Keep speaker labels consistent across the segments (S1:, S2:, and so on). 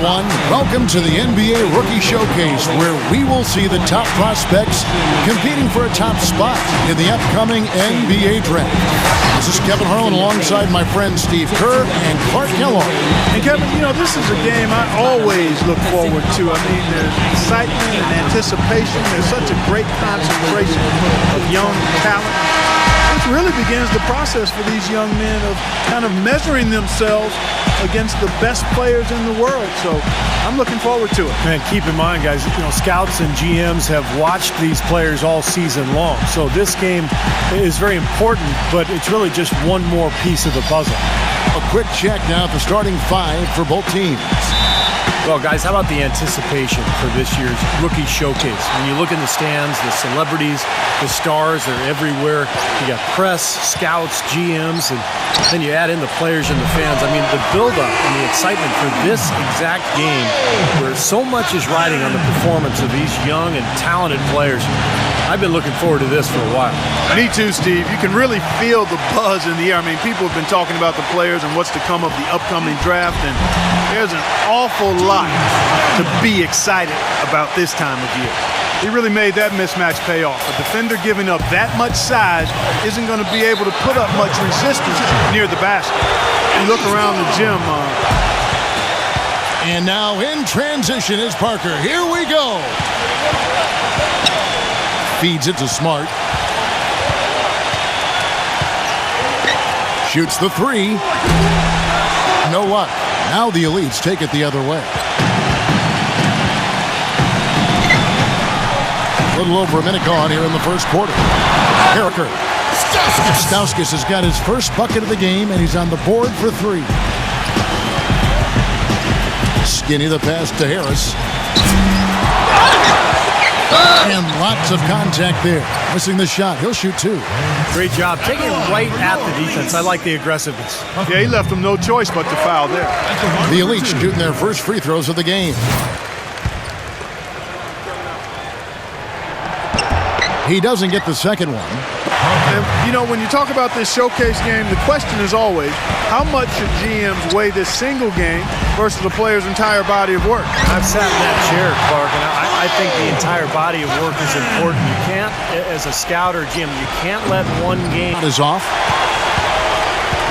S1: everyone. Welcome to the NBA Rookie Showcase, where we will see the top prospects competing for a top spot in the upcoming NBA Draft. This is Kevin Harlan alongside my friend Steve Kerr and Clark Kellogg.
S2: And Kevin, you know, this is a game I always look forward to. I mean, there's excitement and anticipation. There's such a great concentration of young talent. This really begins the process for these young men of kind of measuring themselves against the best players in the world. So I'm looking forward to it.
S3: And keep in mind, guys, you know, scouts and GMs have watched these players all season long. So this game is very important, but it's really just one more piece of the puzzle.
S1: A quick check now at the starting five for both teams.
S3: Well, guys, how about the anticipation for this year's Rookie Showcase? When you look in the stands, the celebrities, the stars, they're everywhere. You got press, scouts, GMs, and then you add in the players and the fans. I mean, the buildup and the excitement for this exact game, where so much is riding on the performance of these young and talented players. I've been looking forward to this for a while.
S2: Me too, Steve. You can really feel the buzz in the air. I mean, people have been talking about the players and what's to come of the upcoming draft, and there's an awful lot to be excited about this time of year. He really made that mismatch pay off. A defender giving up that much size isn't going to be able to put up much resistance near the basket. You look around the gym.
S1: And now in transition is Parker. Here we go. Feeds it to Smart. Shoots the three. No luck. Now the Elites take it the other way. A little over a minute gone here in the first quarter. Harriker. Stauskas has got his first bucket of the game, and he's on the board for three. Skinny the pass to Harris. And lots of contact there. Missing the shot. He'll shoot two.
S3: Great job. Taking it right at the defense. I like the aggressiveness.
S2: Yeah, he left them no choice but to foul there.
S1: The Elites shooting their first free throws of the game. He doesn't get the second one.
S2: And, you know, when you talk about this showcase game, the question is always, how much should GMs weigh this single game versus the player's entire body of work?
S3: I've sat in that chair, Clark, and I think the entire body of work is important. You can't, as a scout or GM, you can't let one game...
S1: Is off.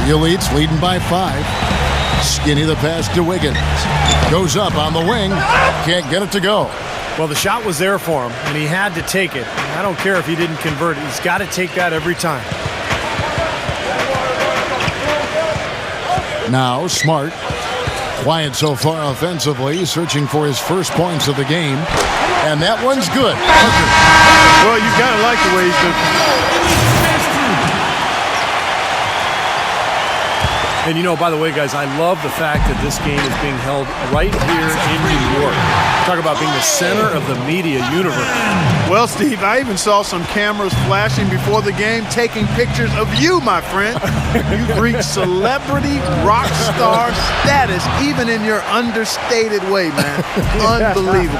S1: The Elites leading by 5. Skinny the pass to Wiggins. Goes up on the wing. Can't get it to go.
S3: Well, the shot was there for him, and he had to take it. I don't care if he didn't convert it. He's got to take that every time.
S1: Now Smart. Quiet so far offensively, searching for his first points of the game. And that one's good.
S2: Well, you've got to like the way he's been.
S3: And you know, by the way, guys, I love the fact that this game is being held right here in New York. Talk about being the center of the media universe.
S2: Well, Steve, I even saw some cameras flashing before the game taking pictures of you, my friend. You've reached celebrity rock star status, even in your understated way, man. Unbelievable.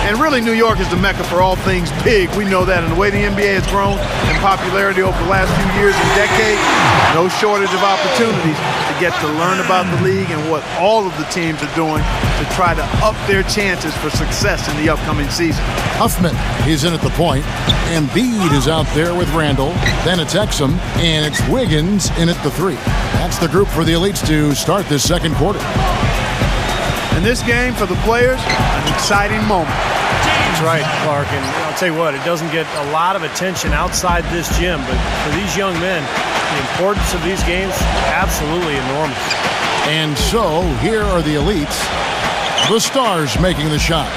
S2: And really, New York is the mecca for all things big. We know that. And the way the NBA has grown in popularity over the last few years and decades, no shortage of opportunities to get to learn about the league and what all of the teams are doing to try to up their chances for success in the upcoming season.
S1: Huffman is in at the point. Embiid is out there with Randall. Then it's Exum, and it's Wiggins in at the 3. That's the group for the Elites to start this second quarter.
S2: In this game, for the players, an exciting moment.
S3: That's right, Clark. And I'll tell you what, it doesn't get a lot of attention outside this gym, but for these young men, the importance of these games, absolutely enormous.
S1: And so, here are the Elites. The Stars making the shot.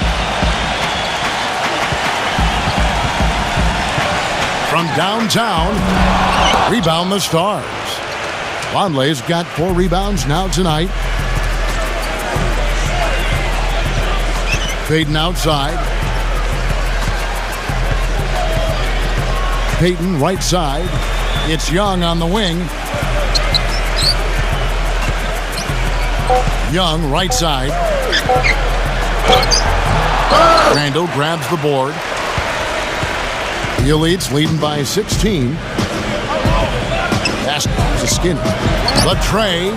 S1: From downtown, rebound the Stars. Vonleh's got 4 rebounds now tonight. Payton outside. Payton right side. It's Young on the wing. Young right side. Randall grabs the board. The Elites leading by 16. Pass to Skinny. The tray.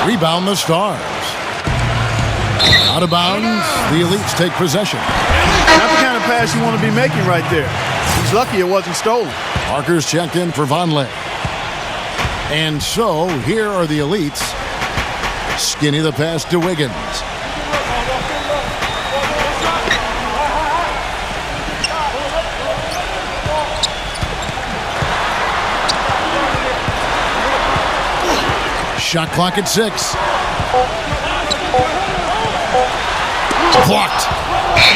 S1: Rebound the Stars. Out of bounds, the Elites take possession.
S2: Not the kind of pass you want to be making right there. He's lucky it wasn't stolen.
S1: Parker's checked in for Vonleh. And so, here are the Elites. Skinny the pass to Wiggins. Shot clock at 6. Blocked.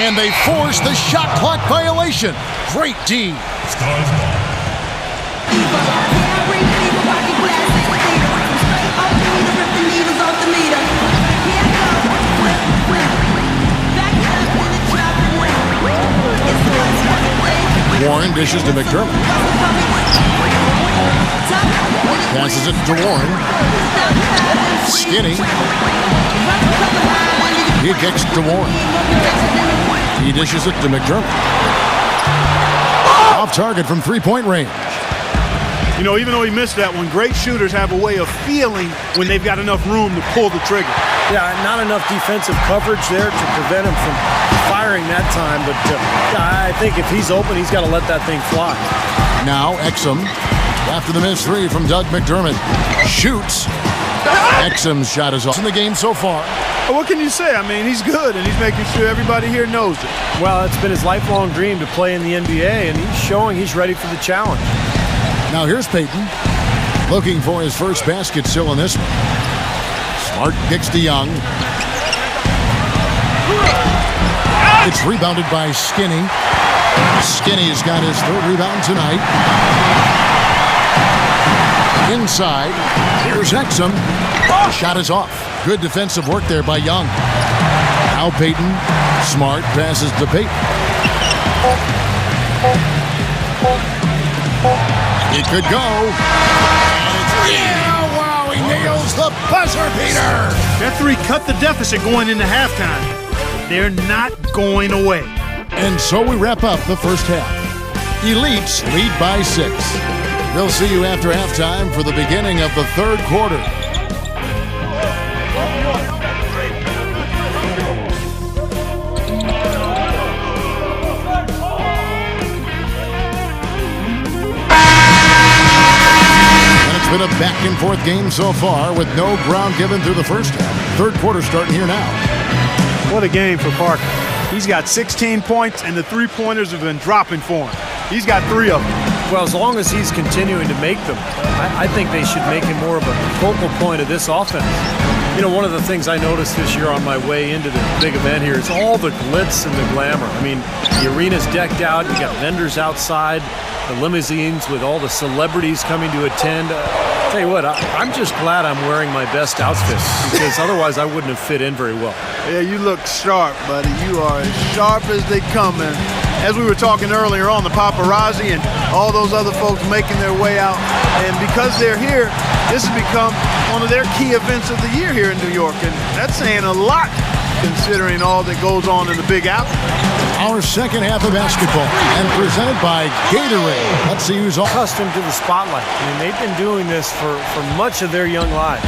S1: And they force the shot clock violation. Great D. Warren dishes to McDermott. Passes it to Warren. Skinny. He kicks it to Warren. He dishes it to McDermott. Off target from three-point range.
S2: You know, even though he missed that one, great shooters have a way of feeling when they've got enough room to pull the trigger.
S3: Yeah, not enough defensive coverage there to prevent him from firing that time. But I think if he's open, he's got to let that thing fly.
S1: Now Exum, after the missed three from Doug McDermott, shoots. Exum's shot is off in the game so far.
S2: Well, what can you say? I mean, he's good, and he's making sure everybody here knows it.
S3: Well, it's been his lifelong dream to play in the NBA, and he's showing he's ready for the challenge.
S1: Now here's Payton, looking for his first basket still in this one. Smart kicks to Young. It's rebounded by Skinny. Skinny's got his third rebound tonight. Inside, here's Exum. Shot is off. Good defensive work there by Young. Now Payton. Smart passes to Payton. It could go. Yeah, wow, he nails the buzzer beater.
S2: That three cut the deficit going into halftime. They're not going away.
S1: And so we wrap up the first half. Elites lead by 6. We'll see you after halftime for the beginning of the third quarter. It's been a back-and-forth game so far with no ground given through the first half. Third quarter starting here now.
S2: What a game for Parker. He's got 16 points, and the three-pointers have been dropping for him. He's got 3 of them.
S3: Well, as long as he's continuing to make them, I think they should make him more of a focal point of this offense. You know, one of the things I noticed this year on my way into the big event here is all the glitz and the glamour. I mean, the arena's decked out. You got vendors outside, the limousines with all the celebrities coming to attend. Tell you what, I'm just glad I'm wearing my best outfit because otherwise I wouldn't have fit in very well.
S2: Yeah, you look sharp, buddy. You are as sharp as they come. And as we were talking earlier on, the paparazzi and all those other folks making their way out. And because they're here, this has become one of their key events of the year here in New York. And that's saying a lot considering all that goes on in the Big Apple.
S1: Our second half of basketball and presented by Gatorade. Let's see who's
S3: accustomed to the spotlight. I mean, they've been doing this for much of their young lives.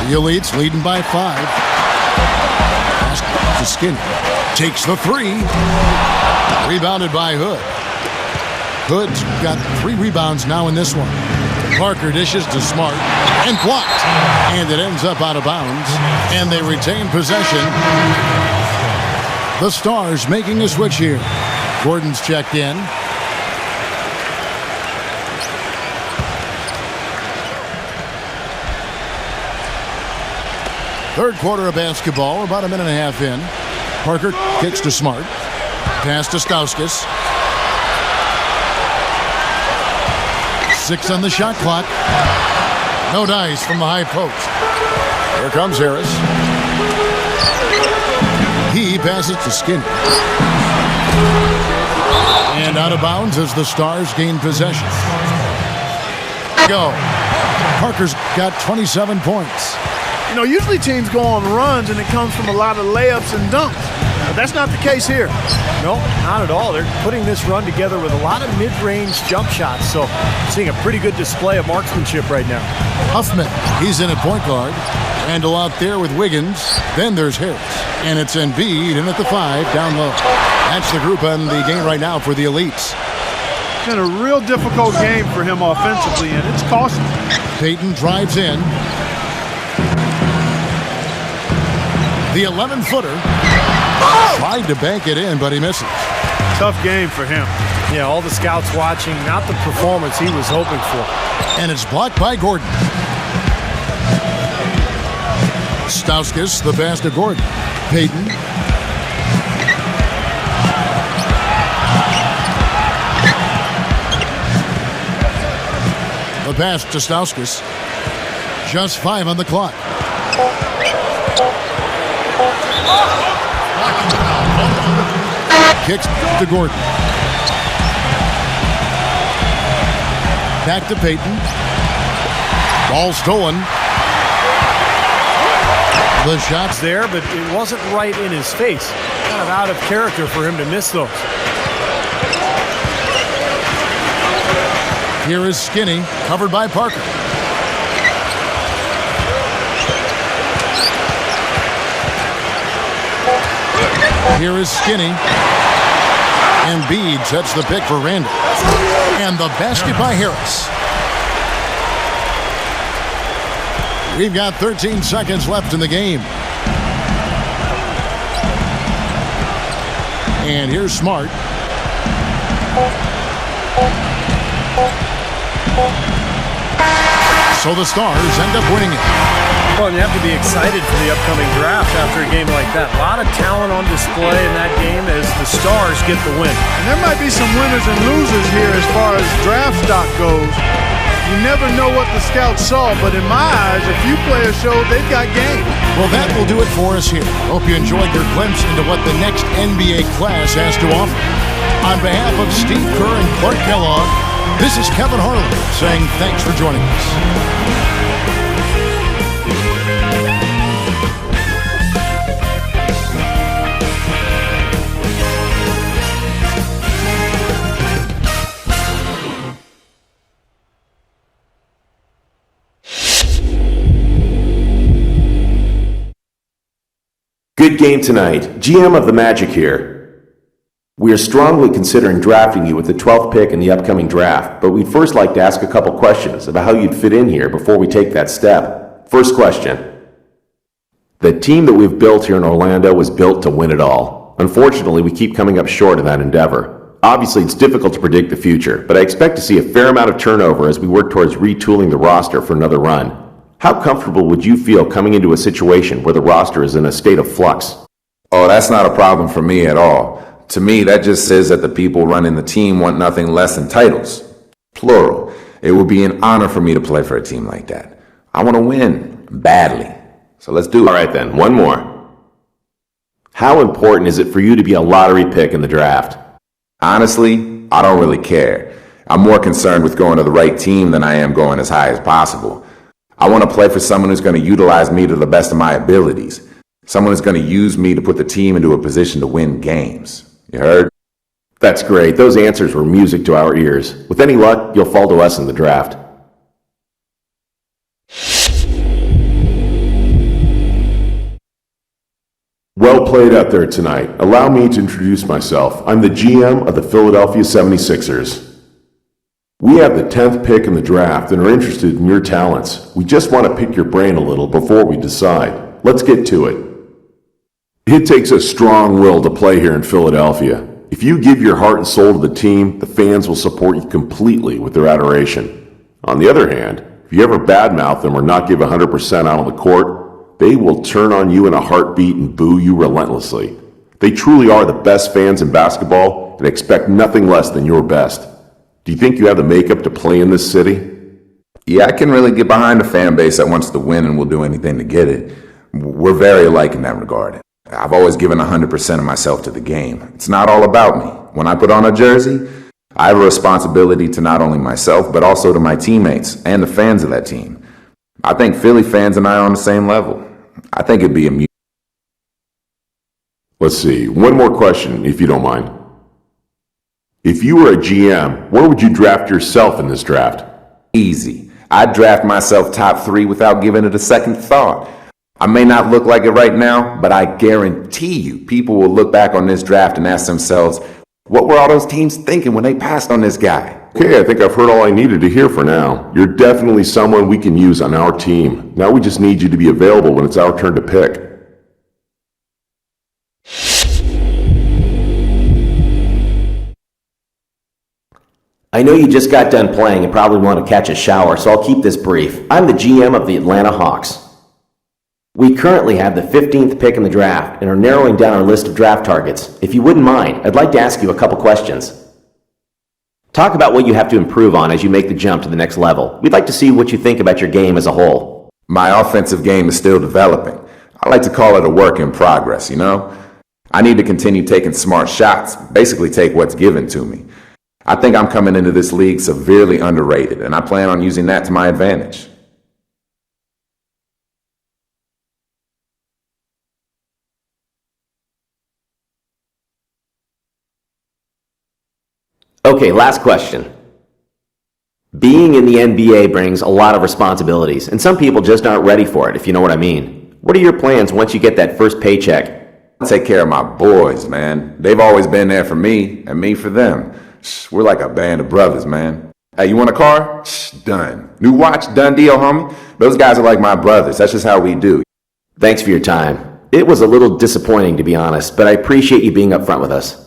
S1: The Elites leading by 5. Pass to Skinny. Takes the 3. Rebounded by Hood. Hood's got 3 rebounds now in this one. Parker dishes to Smart and blocked. And it ends up out of bounds. And they retain possession. The Stars making a switch here. Gordon's checked in. Third quarter of basketball, about a minute and a half in. Parker kicks to Smart. Pass to Stauskas. 6 on the shot clock. No dice from the high post. Here comes Harris. He passes to Skinny. And out of bounds as the Stars gain possession. Go. Parker's got 27 points.
S2: You know, usually teams go on runs and it comes from a lot of layups and dunks. But that's not the case here.
S3: No, not at all. They're putting this run together with a lot of mid-range jump shots. So seeing a pretty good display of marksmanship right now.
S1: Huffman, he's in at point guard. Randall out there with Wiggins. Then there's Harris. And it's Embiid in at the 5, down low. That's the group on the game right now for the Elites.
S2: It's been a real difficult game for him offensively, and it's costing him.
S1: Payton drives in. The 11-footer. Tried to bank it in, but he misses.
S2: Tough game for him.
S3: Yeah, all the scouts watching, not the performance he was hoping for.
S1: And it's blocked by Gordon. Stauskas, the pass to Gordon. Payton. The pass to Stauskas. Just 5 on the clock. Kicks to Gordon. Back to Payton. Ball stolen. The shot's
S3: there, but it wasn't right in his face. Kind of out of character for him to miss those.
S1: Here is Skinny, covered by Parker. Here is Skinny. Embiid sets the pick for Randall. And the basket by Harris. We've got 13 seconds left in the game. And here's Smart. So the Stars end up winning it.
S3: Well, and you have to be excited for the upcoming draft after a game like that. A lot of talent on display in that game as the Stars get the win.
S2: And there might be some winners and losers here as far as draft stock goes. You never know what the scouts saw, but in my eyes, a few players showed they've got game.
S1: Well, that will do it for us here. Hope you enjoyed your glimpse into what the next NBA class has to offer. On behalf of Steve Kerr and Clark Kellogg, this is Kevin Harlan saying thanks for joining us.
S4: Good game tonight. GM of the Magic here. We are strongly considering drafting you with the 12th pick in the upcoming draft, but we'd first like to ask a couple questions about how you'd fit in here before we take that step. First question. The team that we've built here in Orlando was built to win it all. Unfortunately, we keep coming up short in that endeavor. Obviously, it's difficult to predict the future, but I expect to see a fair amount of turnover as we work towards retooling the roster for another run. How comfortable would you feel coming into a situation where the roster is in a state of flux?
S5: Oh, that's not a problem for me at all. To me, that just says that the people running the team want nothing less than titles. Plural. It would be an honor for me to play for a team like that. I want to win badly. So let's do it.
S4: All right then, one more. How important is it for you to be a lottery pick in the draft?
S5: Honestly, I don't really care. I'm more concerned with going to the right team than I am going as high as possible. I want to play for someone who's going to utilize me to the best of my abilities. Someone who's going to use me to put the team into a position to win games. You heard?
S4: That's great. Those answers were music to our ears. With any luck, you'll fall to us in the draft. Well played out there tonight. Allow me to introduce myself. I'm the GM of the Philadelphia 76ers. We have the 10th pick in the draft and are interested in your talents. We just want to pick your brain a little before we decide. Let's get to it. It takes a strong will to play here in Philadelphia. If you give your heart and soul to the team, the fans will support you completely with their adoration. On the other hand, if you ever badmouth them or not give 100% out on the court, they will turn on you in a heartbeat and boo you relentlessly. They truly are the best fans in basketball and expect nothing less than your best. Do you think you have the makeup to play in this city?
S5: Yeah, I can really get behind a fan base that wants to win and will do anything to get it. We're very alike in that regard. I've always given 100% of myself to the game. It's not all about me. When I put on a jersey, I have a responsibility to not only myself, but also to my teammates and the fans of that team. I think Philly fans and I are on the same level. I think it'd be amusing.
S4: Let's see, one more question, if you don't mind. If you were a GM, where would you draft yourself in this draft?
S5: Easy. I'd draft myself top 3 without giving it a second thought. I may not look like it right now, but I guarantee you people will look back on this draft and ask themselves, what were all those teams thinking when they passed on this guy?
S4: Okay, I think I've heard all I needed to hear for now. You're definitely someone we can use on our team. Now we just need you to be available when it's our turn to pick.
S6: I know you just got done playing and probably want to catch a shower, so I'll keep this brief. I'm the GM of the Atlanta Hawks. We currently have the 15th pick in the draft and are narrowing down our list of draft targets. If you wouldn't mind, I'd like to ask you a couple questions. Talk about what you have to improve on as you make the jump to the next level. We'd like to see what you think about your game as a whole.
S5: My offensive game is still developing. I like to call it a work in progress, you know? I need to continue taking smart shots, basically take what's given to me. I think I'm coming into this league severely underrated, and I plan on using that to my advantage.
S6: Okay, last question. Being in the NBA brings a lot of responsibilities, and some people just aren't ready for it, if you know what I mean. What are your plans once you get that first paycheck?
S5: I take care of my boys, man. They've always been there for me, and me for them. We're like a band of brothers, man. Hey, you want a car? Done. New watch? Done deal, homie. Those guys are like my brothers. That's just how we do.
S6: Thanks for your time. It was a little disappointing, to be honest, but I appreciate you being upfront with us.